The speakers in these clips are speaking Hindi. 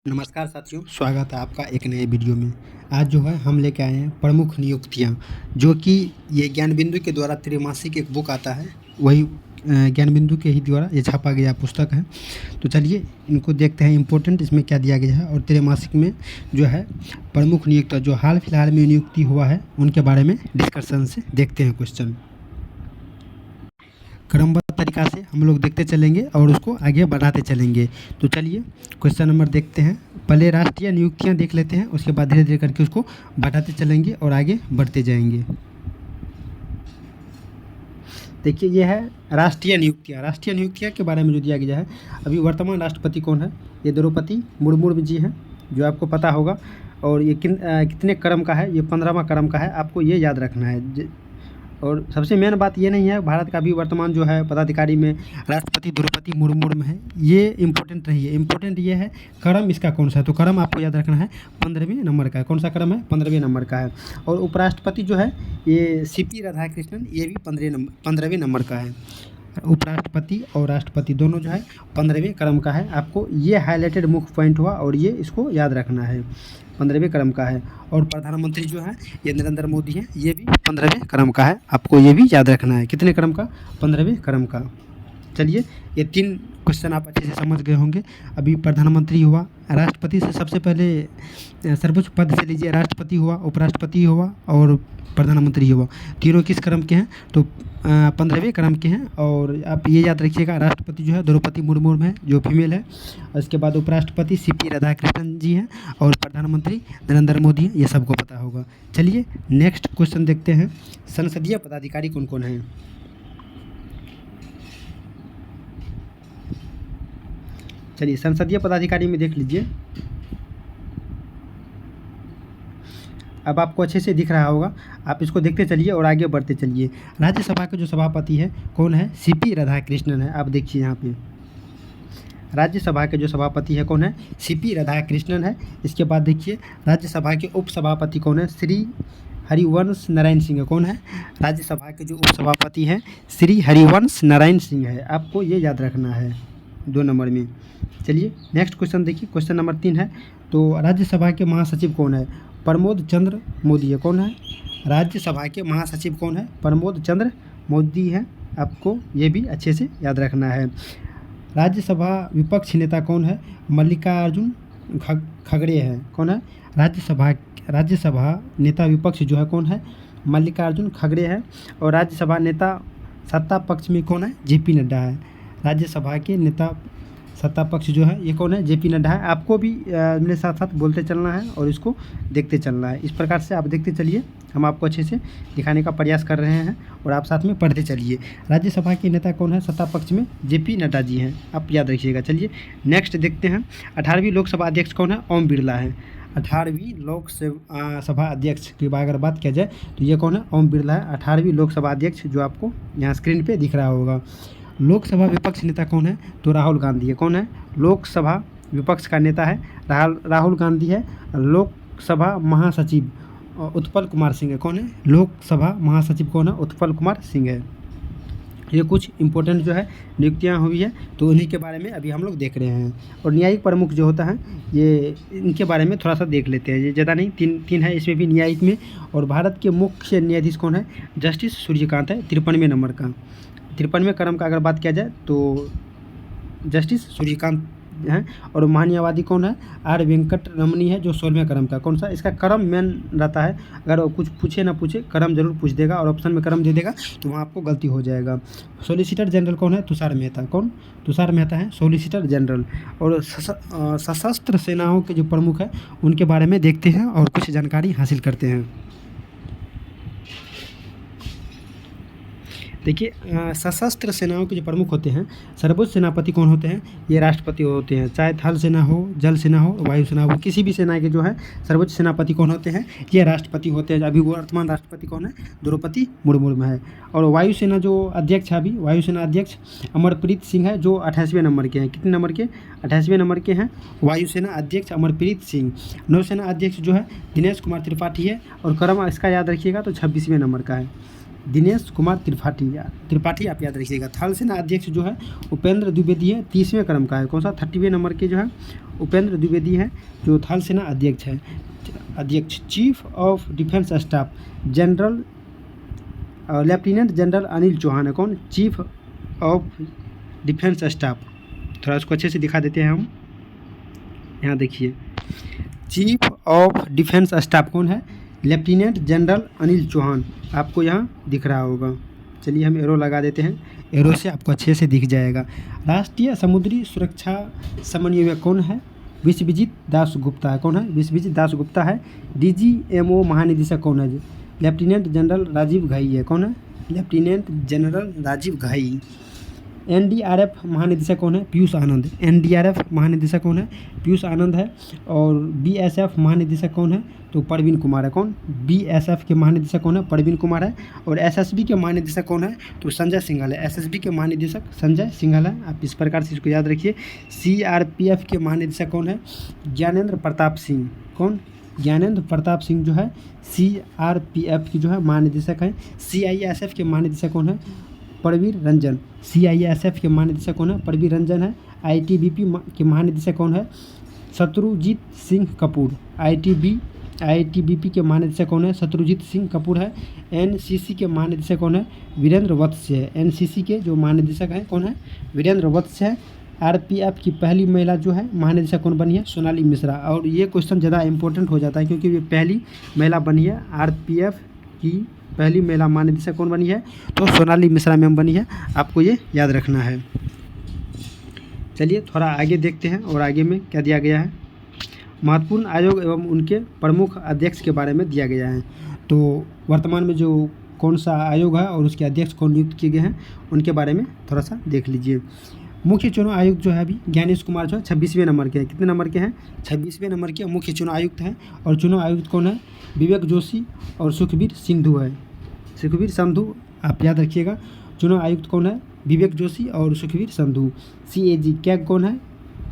नमस्कार साथियों, स्वागत है आपका एक नए वीडियो में। आज जो है हम लेके आए हैं प्रमुख नियुक्तियां, जो कि ये ज्ञान बिंदु के द्वारा त्रैमासिक एक बुक आता है, वही ज्ञान बिंदु के ही द्वारा ये छापा गया पुस्तक है। तो चलिए इनको देखते हैं इम्पोर्टेंट इसमें क्या दिया गया है, और त्रैमासिक में जो है प्रमुख नियुक्ति जो हाल फिलहाल में नियुक्ति हुआ है उनके बारे में डिस्कशन से देखते हैं क्वेश्चन। क्रमबद्ध तरीका से हम लोग देखते चलेंगे और उसको आगे बढ़ाते चलेंगे। तो चलिए क्वेश्चन नंबर देखते हैं। पहले राष्ट्रीय नियुक्तियां देख लेते हैं, उसके बाद धीरे धीरे करके उसको बढ़ाते चलेंगे और आगे बढ़ते जाएंगे। देखिए ये है राष्ट्रीय नियुक्तियां। राष्ट्रीय नियुक्तियां के बारे में जो दिया गया है, अभी वर्तमान राष्ट्रपति कौन है, ये द्रौपदी मुर्मू जी हैं, जो आपको पता होगा। और ये कितने क्रम का है, ये 15वां क्रम का है, आपको ये याद रखना है। और सबसे मेन बात ये नहीं है, भारत का भी वर्तमान जो है पदाधिकारी में राष्ट्रपति द्रौपदी मुर्मू में है, ये इम्पोर्टेंट नहीं है। इम्पोर्टेंट ये है क्रम इसका कौन सा है, तो क्रम आपको याद रखना है 15वें नंबर का है। कौन सा क्रम है, 15वें नंबर का है। और उपराष्ट्रपति जो है ये सीपी राधाकृष्णन, ये भी 15वें नंबर का है। उपराष्ट्रपति और राष्ट्रपति दोनों जो है 15वें क्रम का है। आपको ये हाईलाइटेड मुख्य पॉइंट हुआ और ये इसको याद रखना है, 15वें क्रम का है। और प्रधानमंत्री जो है ये नरेंद्र मोदी हैं, ये भी 15वें क्रम का है, आपको ये भी याद रखना है। कितने क्रम का, 15वें क्रम का। चलिए ये 3 क्वेश्चन आप अच्छे से समझ गए होंगे। अभी प्रधानमंत्री हुआ, राष्ट्रपति से सबसे पहले सर्वोच्च पद से लीजिए, राष्ट्रपति हुआ, उपराष्ट्रपति हुआ और प्रधानमंत्री हुआ। तीनों किस क्रम के हैं, तो 15वें क्रम के हैं। और आप ये याद रखिएगा, राष्ट्रपति जो है द्रौपदी मुर्मू है, जो फीमेल है। उसके बाद उपराष्ट्रपति सीपी राधाकृष्णन जी हैं और प्रधानमंत्री नरेंद्र मोदी हैं, ये सबको पता होगा। चलिए नेक्स्ट क्वेश्चन देखते हैं। संसदीय पदाधिकारी कौन कौन हैं। चलिए संसदीय पदाधिकारी में देख लीजिए, अब आपको अच्छे से दिख रहा होगा, आप इसको देखते चलिए और आगे बढ़ते चलिए। राज्यसभा के जो सभापति है कौन है, सीपी राधाकृष्णन है। आप देखिए यहाँ पे राज्यसभा के जो सभापति है कौन है, सीपी राधाकृष्णन है। इसके बाद देखिए राज्यसभा के उपसभापति कौन है, श्री हरिवंश नारायण सिंह है। कौन है, राज्यसभा के जो उपसभापति हैं श्री हरिवंश नारायण सिंह है। आपको ये याद रखना है 2 नंबर में। चलिए नेक्स्ट क्वेश्चन देखिए, क्वेश्चन नंबर 3 है। तो राज्यसभा के महासचिव कौन है, प्रमोद चंद्र मोदी है। कौन है, राज्यसभा के महासचिव कौन है, प्रमोद चंद्र मोदी है। आपको ये भी अच्छे से याद रखना है। राज्यसभा विपक्ष नेता कौन है, मल्लिकार्जुन खड़गे हैं। कौन है, राज्यसभा नेता विपक्ष जो है कौन है, मल्लिकार्जुन खड़गे है। और राज्यसभा नेता सत्ता पक्ष में कौन है, जेपी नड्डा है। राज्यसभा के नेता सत्ता पक्ष जो है ये कौन है, जेपी नड्डा है। आपको भी मेरे साथ साथ बोलते चलना है और इसको देखते चलना है। इस प्रकार से आप देखते चलिए, हम आपको अच्छे से दिखाने का प्रयास कर रहे हैं और आप साथ में पढ़ते चलिए। राज्यसभा के नेता कौन है, सत्ता पक्ष में जेपी नड्डा जी हैं, आप याद रखिएगा। चलिए नेक्स्ट देखते हैं। 18वीं लोकसभा अध्यक्ष कौन है, ओम बिरला है। 18वीं लोकसभा अध्यक्ष की अगर बात किया जाए तो ये कौन है, ओम बिरला है, 18वीं लोकसभा अध्यक्ष, जो आपको यहाँ स्क्रीन पर दिख रहा होगा। लोकसभा विपक्ष नेता कौन है, तो राहुल गांधी है। कौन है, लोकसभा विपक्ष का नेता है राहुल गांधी है। लोकसभा महासचिव उत्पल कुमार सिंह है। कौन है, लोकसभा महासचिव कौन है, उत्पल कुमार सिंह है। ये कुछ इंपॉर्टेंट जो है नियुक्तियाँ हुई है, तो उन्हीं के बारे में अभी हम लोग देख रहे हैं। और न्यायिक प्रमुख जो होता है, ये इनके बारे में थोड़ा सा देख लेते हैं। ये ज़्यादा नहीं, तीन है इसमें भी न्यायिक में। और भारत के मुख्य न्यायाधीश कौन है, जस्टिस सूर्यकांत है, 53वें नंबर का। 53वें क्रम का अगर बात किया जाए तो जस्टिस सूर्यकांत हैं। और महान्यायवादी कौन है, आर वेंकट रमनी है, जो 16वें क्रम का। कौन सा, इसका क्रम मेन रहता है, अगर वो कुछ पूछे ना पूछे क्रम जरूर पूछ देगा और ऑप्शन में क्रम दे देगा तो वहाँ आपको गलती हो जाएगा। सॉलिसिटर जनरल कौन है, तुषार मेहता। कौन, तुषार मेहता है सॉलिसिटर जनरल। और सशस्त्र सेनाओं के जो प्रमुख है उनके बारे में देखते हैं और कुछ जानकारी हासिल करते हैं। देखिए सशस्त्र सेनाओं के जो प्रमुख होते हैं, सर्वोच्च सेनापति कौन होते हैं, ये राष्ट्रपति होते हैं। चाहे थल सेना हो, जल सेना हो, वायु सेना हो, किसी भी सेना के जो है सर्वोच्च सेनापति कौन होते हैं, ये राष्ट्रपति होते हैं। अभी वर्तमान राष्ट्रपति कौन है, द्रौपदी मुर्मू में है। और वायुसेना जो अध्यक्ष है, अभी वायुसेना अध्यक्ष अमरप्रीत सिंह है, जो 28वें नंबर के हैं। कितने नंबर के, 28वें नंबर के हैं वायुसेना अध्यक्ष अमरप्रीत सिंह। नौसेना अध्यक्ष जो है दिनेश कुमार त्रिपाठी है। और क्रम इसका याद रखिएगा तो 26वें नंबर का है। दिनेश कुमार त्रिपाठी आप याद रखिएगा। थल सेना अध्यक्ष जो है उपेंद्र द्विवेदी है, 30वें क्रम का है। कौन सा? 30वें नंबर के जो है उपेंद्र द्विवेदी है जो थल सेना अध्यक्ष है। अध्यक्ष chief of defence staff general lieutenant general Anil Chauhan है। कौन? Chief of defence staff. थोड़ा उसको अच्छे से दिखा देते हैं हम। यहाँ देखिए, चीफ ऑफ डिफेंस स्टाफ कौन है? Lieutenant general Anil Chauhan. आपको यहाँ दिख रहा होगा। चलिए हम एरो लगा देते हैं, एरो से आपको अच्छे से दिख जाएगा। राष्ट्रीय समुद्री सुरक्षा समन्वयक कौन है? विश्वजीत दास गुप्ता है। कौन है? विश्वजीत दास गुप्ता है। DGMO महानिदेशक कौन है? लेफ्टिनेंट जनरल राजीव घाई है। कौन है? लेफ्टिनेंट जनरल राजीव घाई। NDRF महानिदेशक कौन है? पीयूष आनंद। NDRF महानिदेशक कौन है? पीयूष आनंद है। और BSF महानिदेशक कौन है? तो परवीन कुमार है। कौन? BSF के महानिदेशक कौन है? परवीन कुमार है। और SSB के महानिदेशक कौन है? तो संजय सिंघल है। SSB के महानिदेशक संजय सिंघल है। आप इस प्रकार से इसको याद रखिए। CRPF के महानिदेशक कौन है? ज्ञानेंद्र प्रताप सिंह। कौन? ज्ञानेंद्र प्रताप सिंह जो है CRPF की जो है महानिदेशक है। CISF के महानिदेशक कौन है? परवीर रंजन। CISF के महानिदेशक कौन है? परवीर रंजन है। ITBP के महानिदेशक कौन है? शत्रुजीत सिंह कपूर। ITBP के महानिदेशक कौन है? शत्रुजीत सिंह कपूर है। NCC के महानिदेशक कौन है? वीरेंद्र वत्स है। NCC के जो महानिदेशक हैं कौन है? वीरेंद्र वत्स है। RPF की पहली महिला जो है महानिदेशक कौन बनी है? सोनाली मिश्रा। और ये क्वेश्चन ज़्यादा इंपॉर्टेंट हो जाता है क्योंकि ये पहली महिला बनी है। RPF की पहली महिला महानिदेशक कौन बनी है? तो सोनाली मिश्रा मैम बनी है। आपको ये याद रखना है। चलिए थोड़ा आगे देखते हैं और आगे में क्या दिया गया है। महत्वपूर्ण आयोग एवं उनके प्रमुख अध्यक्ष के बारे में दिया गया है। तो वर्तमान में जो कौन सा आयोग है और उसके अध्यक्ष कौन नियुक्त किए गए हैं उनके बारे में थोड़ा सा देख लीजिए। मुख्य चुनाव आयुक्त जो है अभी ज्ञानेश कुमार जो है 26वें नंबर के हैं। कितने नंबर के हैं? 26वें नंबर के मुख्य चुनाव आयुक्त हैं। और चुनाव आयुक्त कौन है? विवेक जोशी और सुखबीर सिंधु है। सुखबीर संधू आप याद रखिएगा। चुनाव आयुक्त कौन है? विवेक जोशी और सुखबीर संधू। CAG कैग कौन है?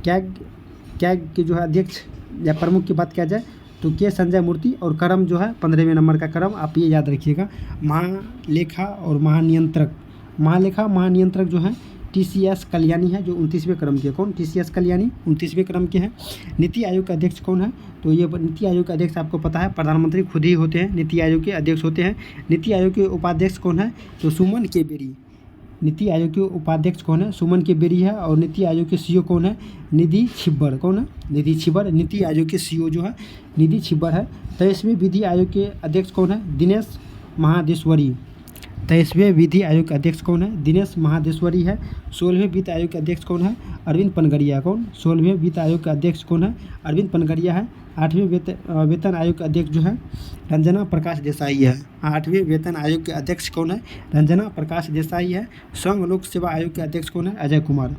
कैग के जो है अध्यक्ष या प्रमुख की बात किया जाए तो के संजय मूर्ति। और क्रम जो है 15वें नंबर का क्रम आप ये याद रखिएगा। महालेखा और महानियंत्रक जो है TCS कल्याणी है जो 29वें क्रम के। कौन? TCS कल्याणी 29वें क्रम के हैं। नीति आयोग का अध्यक्ष कौन है? तो ये नीति आयोग का अध्यक्ष आपको पता है प्रधानमंत्री खुद ही होते हैं, नीति आयोग के अध्यक्ष होते हैं। नीति आयोग के उपाध्यक्ष कौन है? तो सुमन के बेरी। नीति आयोग के उपाध्यक्ष कौन है? सुमन के बेरी है। और नीति आयोग के CEO कौन है? निधि छिब्बर। कौन है? निधि छिब्बर। नीति आयोग के CEO जो है निधि छिब्बर है। 23वें विधि आयोग के अध्यक्ष कौन है? दिनेश महादेश्वरी। 23वें विधि आयोग के अध्यक्ष कौन है? दिनेश महादेश्वरी है। 16वें वित्त आयोग के अध्यक्ष कौन है? अरविंद पनगरिया। कौन? 16वें वित्त आयोग के अध्यक्ष कौन है? अरविंद पनगरिया है। 8वें वेतन आयोग के अध्यक्ष जो है रंजना प्रकाश देसाई है। 8वें वेतन आयोग के अध्यक्ष कौन है? रंजना प्रकाश देसाई है। संघ लोक सेवा आयोग के अध्यक्ष कौन है? अजय कुमार।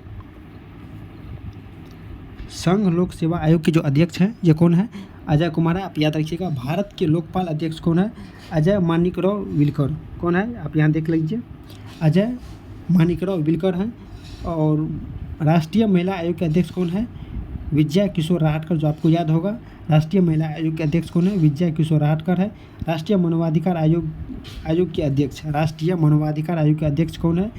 संघ लोक सेवा आयोग के जो अध्यक्ष हैं ये कौन है? अजय कुमार है। आप याद रखिएगा। भारत के लोकपाल अध्यक्ष कौन है? अजय मानिकराव विलकर। कौन है? आप यहाँ देख लीजिए। अजय मानिकराव विलकर हैं। और राष्ट्रीय महिला आयोग के अध्यक्ष कौन है? विजया किशोर राहटकर, जो आपको याद होगा। राष्ट्रीय महिला आयोग के अध्यक्ष कौन है? विजया किशोर राहटकर है। राष्ट्रीय मानवाधिकार आयोग के अध्यक्ष, राष्ट्रीय मानवाधिकार आयोग के अध्यक्ष कौन है?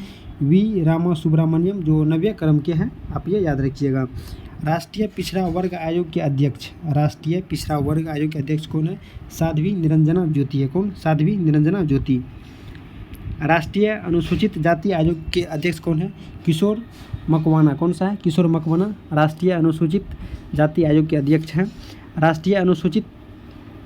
वी रामा सुब्रमण्यम, जो 90वें क्रम के हैं। आप ये याद रखिएगा। राष्ट्रीय पिछड़ा वर्ग आयोग के अध्यक्ष, राष्ट्रीय पिछड़ा वर्ग आयोग के अध्यक्ष कौन है? साध्वी निरंजना ज्योति है। कौन? साध्वी निरंजना ज्योति। राष्ट्रीय अनुसूचित जाति आयोग के अध्यक्ष कौन है? किशोर मकवाना। कौन सा है? किशोर मकवाना राष्ट्रीय अनुसूचित जाति आयोग के अध्यक्ष हैं। राष्ट्रीय अनुसूचित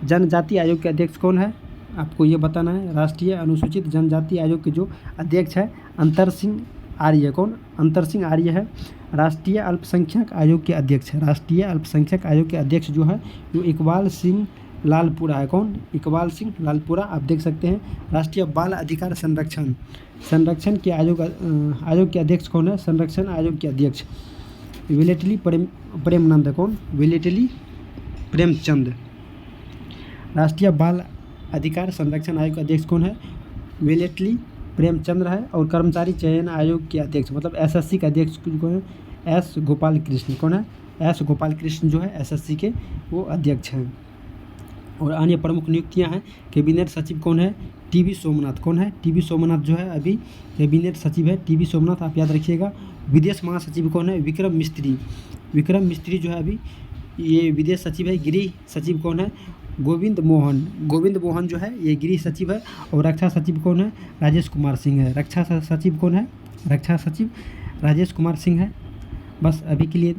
जनजाति आयोग के अध्यक्ष कौन है? आपको ये बताना है। राष्ट्रीय अनुसूचित जनजाति आयोग के जो अध्यक्ष है अंतर सिंह आर्य। कौन? अंतर सिंह आर्य है। राष्ट्रीय अल्पसंख्यक आयोग के अध्यक्ष, राष्ट्रीय अल्पसंख्यक आयोग के अध्यक्ष जो है वो इकबाल सिंह लालपुरा है। कौन? इकबाल सिंह लालपुरा। आप देख सकते हैं। राष्ट्रीय बाल अधिकार संरक्षण के आयोग के अध्यक्ष कौन है? संरक्षण आयोग के अध्यक्ष वेलेटली प्रेमनंद है। कौन? वेलेटली प्रेमचंद। राष्ट्रीय बाल अधिकार संरक्षण आयोग के अध्यक्ष कौन है? वेलेटली प्रेमचंद्र है। और कर्मचारी चयन आयोग के अध्यक्ष मतलब SSC के अध्यक्ष कौन है? S गोपाल कृष्ण। कौन है? S गोपाल कृष्ण जो है SSC के वो अध्यक्ष हैं। और अन्य प्रमुख नियुक्तियां हैं। कैबिनेट सचिव कौन है? टीवी सोमनाथ। कौन है? टीवी सोमनाथ जो है अभी कैबिनेट सचिव है, टीवी सोमनाथ, आप याद रखिएगा। विदेश महासचिव कौन है? विक्रम मिस्त्री। विक्रम मिस्त्री जो है अभी ये विदेश सचिव है। गृह सचिव कौन है? गोविंद मोहन। गोविंद मोहन जो है ये गृह सचिव है। और रक्षा सचिव कौन है? राजेश कुमार सिंह है। रक्षा सचिव कौन है? रक्षा सचिव राजेश कुमार सिंह है। बस अभी के लिए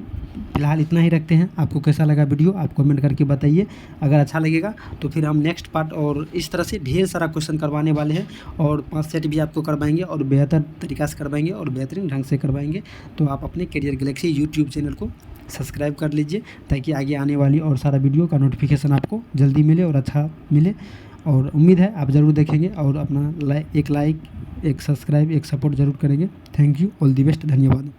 फ़िलहाल इतना ही रखते हैं। आपको कैसा लगा वीडियो आप कमेंट करके बताइए। अगर अच्छा लगेगा तो फिर हम नेक्स्ट पार्ट और इस तरह से ढेर सारा क्वेश्चन करवाने वाले हैं और 5 सेट भी आपको करवाएंगे और बेहतर तरीक़ा से करवाएंगे और बेहतरीन ढंग से करवाएंगे। तो आप अपने करियर गैलेक्सी यूट्यूब चैनल को सब्सक्राइब कर लीजिए ताकि आगे आने वाली और सारा वीडियो का नोटिफिकेशन आपको जल्दी मिले और अच्छा मिले। और उम्मीद है आप ज़रूर देखेंगे और अपना एक लाइक, एक सब्सक्राइब, एक सपोर्ट ज़रूर करेंगे। Thank you, all the best, धन्यवाद।